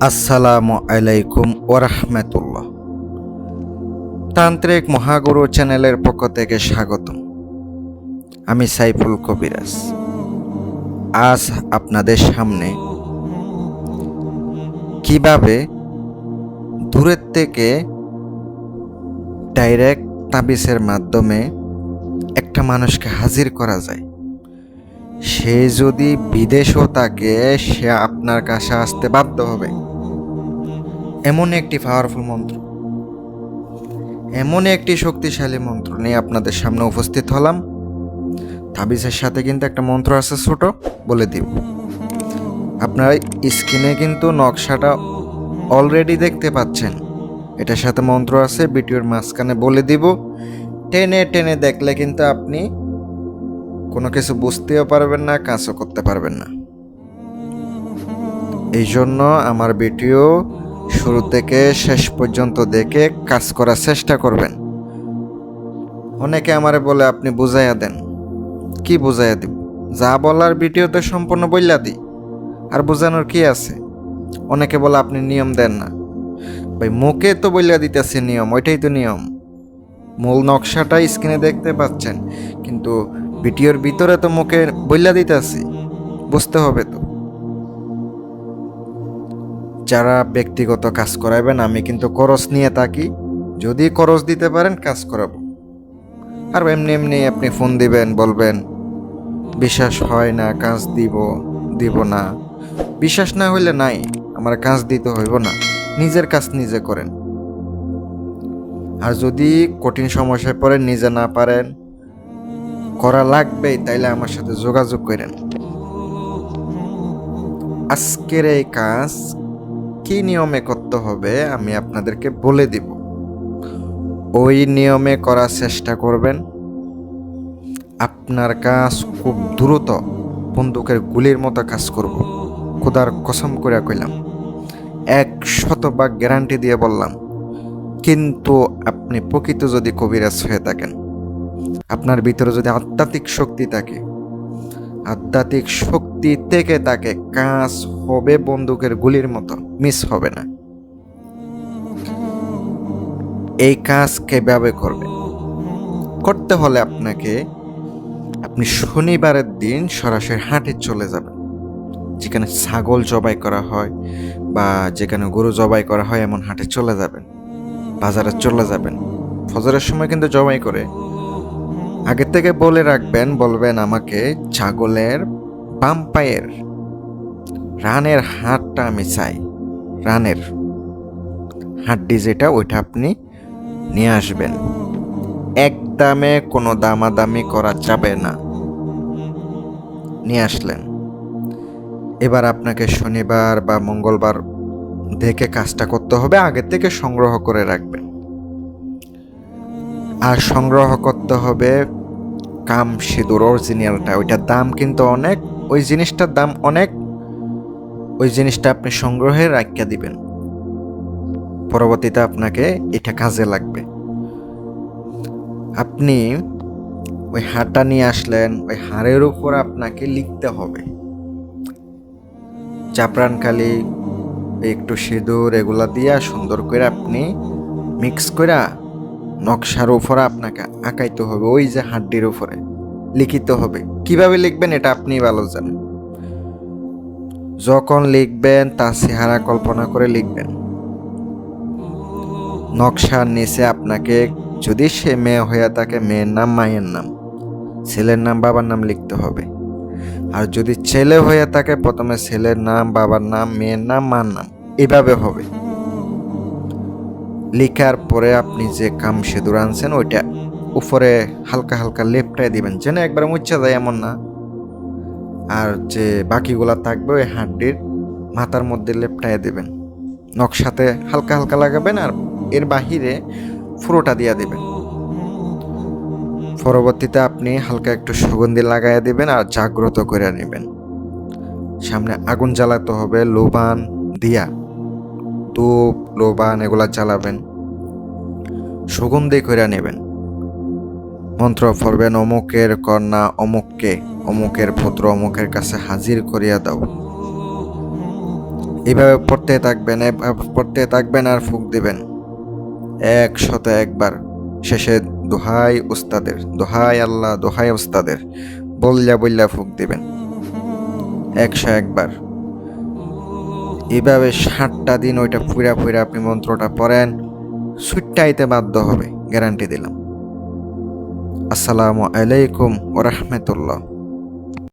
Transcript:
আসসালামু আলাইকুম ওরহমতুল্লাহ। তান্ত্রিক মহাগুরু চ্যানেলের পক্ষ থেকে স্বাগতম। আমি সাইফুল কবিরাজ। আজ আপনাদের সামনে কিভাবে দূরের থেকে ডাইরেক্ট তাবিজের মাধ্যমে একটা মানুষকে হাজির করা যায়। সে যদি বিদেশও থাকে, সে আপনার কাছে আসতে বাধ্য হবে। এমন একটি পাওয়ারফুল মন্ত্র, এমন একটি শক্তিশালী মন্ত্র নিয়ে আপনাদের সামনে উপস্থিত হলাম। তাবিজের সাথে কিন্তু একটা মন্ত্র আছে, ছোট বলে দিব। আপনারা স্ক্রিনে কিন্তু নকশাটা অলরেডি দেখতে পাচ্ছেন। এটার সাথে মন্ত্র আছে, ভিডিওর মাঝখানে বলে দিব। টেনে টেনে দেখলে কিন্তু আপনি কোনো কিছু বুঝতেও পারবেন না, কাজও করতে পারবেন না। এই জন্য আমার ভিডিও শুরু থেকে শেষ পর্যন্ত দেখে কাজ করার চেষ্টা করবেন। অনেকে আমারে বলে আপনি বুঝাইয়া দেন। কি বুঝাইয়া দিব? যা বলার ভিডিওতে সম্পূর্ণ বইলা দিই, আর বোঝানোর কি আছে? অনেকে বলে আপনি নিয়ম দেন না। ভাই, মুখে তো বইলা দিতেছে নিয়ম, ওইটাই তো নিয়ম। মূল নকশাটা স্ক্রিনে দেখতে পাচ্ছেন, কিন্তু ভিডিওর ভিতরে তো মুখে বইলা দিতেছি, বুঝতে হবে তো। যারা ব্যক্তিগত কাজ করাবেন, আমি কিন্তু খরচ নিয়ে থাকি। যদি খরচ দিতে পারেন কাজ করাবো। আর এমনি এমনি আপনি ফোন দিবেন, বলবেন বিশ্বাস হয় না, কাজ দিব না। বিশ্বাস না হইলে নাই, আমার কাজ দিতে হইব না। নিজের কাজ নিজে করেন। আর যদি কঠিন সমস্যায় পড়ে নিজে না পারেন, করা লাগবেই, তাইলে আমার সাথে যোগাযোগ করেন। আজকের এই কাজ কি নিয়মে করতে হবে আমি আপনাদেরকে বলে দিব। ওই নিয়মে করার চেষ্টা করবেন। আপনার কাজ খুব দ্রুত বন্দুকের গুলির মতো কাজ করব। খোদার কসম করে কইলাম, 100% গ্যারান্টি দিয়ে বললাম। কিন্তু আপনি প্রকৃত যদি কবিরাজ হয়ে থাকেন, আপনার ভিতরে যদি আধ্যাত্মিক শক্তি থাকে, আধ্যাত্মিক শক্তি থেকে তাকে কাজ হবে বন্দুকের গুলির মতো, মিস হবে না। এই কাজ কিভাবে করবেন? করতে হলে আপনি শনিবারের দিন সরাসরি হাটে চলে যাবেন। যেখানে ছাগল জবাই করা হয় বা যেখানে গরু জবাই করা হয়, এমন হাটে চলে যাবেন। বাজারে চলে যাবেন। ফজরের সময় কিন্তু জবাই করে। আগে থেকে বলে রাখবেন, বলবেন আমাকে ছাগলের বাম পায়ের রানের হাড়টা আমি চাই। রানের হাড্ডি যেটা, ওইটা আপনি নিয়ে আসবেন। একদমে কোনো দামাদামি করা যাবে না। নিয়ে আসলেন। এবার আপনাকে শনিবার বা মঙ্গলবার দেখে কাজটা করতে হবে। আগে থেকে সংগ্রহ করে রাখবেন। আর সংগ্রহ করতে হবে কাম সিঁদুর অরিজিনালটা। ওইটার দাম কিন্তু অনেক, ওই জিনিসটার দাম অনেক। ওই জিনিসটা আপনি সংগ্রহে রাখিয়া দিবেন। পরবর্তীতে আপনাকে এটা কাজে লাগবে। আপনি ওই হাড়টা নিয়ে আসলেন, ওই হাড়ের উপর আপনাকে লিখতে হবে জাফরানকালি, একটু সিঁদুর, এগুলা দিয়া সুন্দর করে আপনি মিক্স করে নকশার উপরে আপনাকে আঁকাইতে হবে। ওই যে হাড্ডির উপরে লিখিতে হবে। কিভাবে লিখবেন এটা আপনি ভালো জানেন। যখন লিখবেন তার চেহারা কল্পনা করে লিখবেন। নকশার নিচে আপনাকে, যদি সে মেয়ে হয়ে থাকে, মেয়ের নাম, মায়ের নাম, ছেলের নাম, বাবার নাম লিখতে হবে। আর যদি ছেলে হয়ে থাকে, প্রথমে ছেলের নাম, বাবার নাম, মেয়ের নাম, মার নাম, এভাবে হবে। লিখার পরে আপনি যে কাম সিঁদুর আনছেন, ওইটা উপরে হালকা হালকা লেপটায় দিবেন, যেন একবার মুচ্ছা যায় এমন না। আর যে বাকিগুলা থাকবে ওই হাড্ডির মাথার মধ্যে লেপটায় দিবেন। নকশাতে হালকা হালকা লাগাবেন, আর এর বাহিরে পুরোটা দিয়া দিবেন। পরবর্তীতে আপনি হালকা একটু সুগন্ধি লাগাইয়া দিবেন আর জাগ্রত করে নেবেন। সামনে আগুন জ্বালাতে হবে লোবান দিয়া, ধূপ, লোবান এগুলা জ্বালাবেন। সুগন্ধি করে নেবেন। মন্ত্র পড়বেন, অমুকের কন্যা অমুককে, অমুকের পুত্র অমুকের কাছে হাজির করিয়া দাও। এইভাবে পড়তে থাকবেন, এভাবে পড়তে থাকবেন আর ফুঁক দিবেন 101 বার। শেষে দোহাই উস্তাদের, দোহাই আল্লাহ, দোহাই উস্তাদের বললা বললা ফুঁক দিবেন 101 বার। এভাবে 7টা দিন ওইটা পুরা পুরা আপনি মন্ত্রটা পড়েন, সুইটটাইতে বাধ্য হবে, গ্যারান্টি দিলাম। আসসালামু আলাইকুম ওয়া রাহমাতুল্লাহ।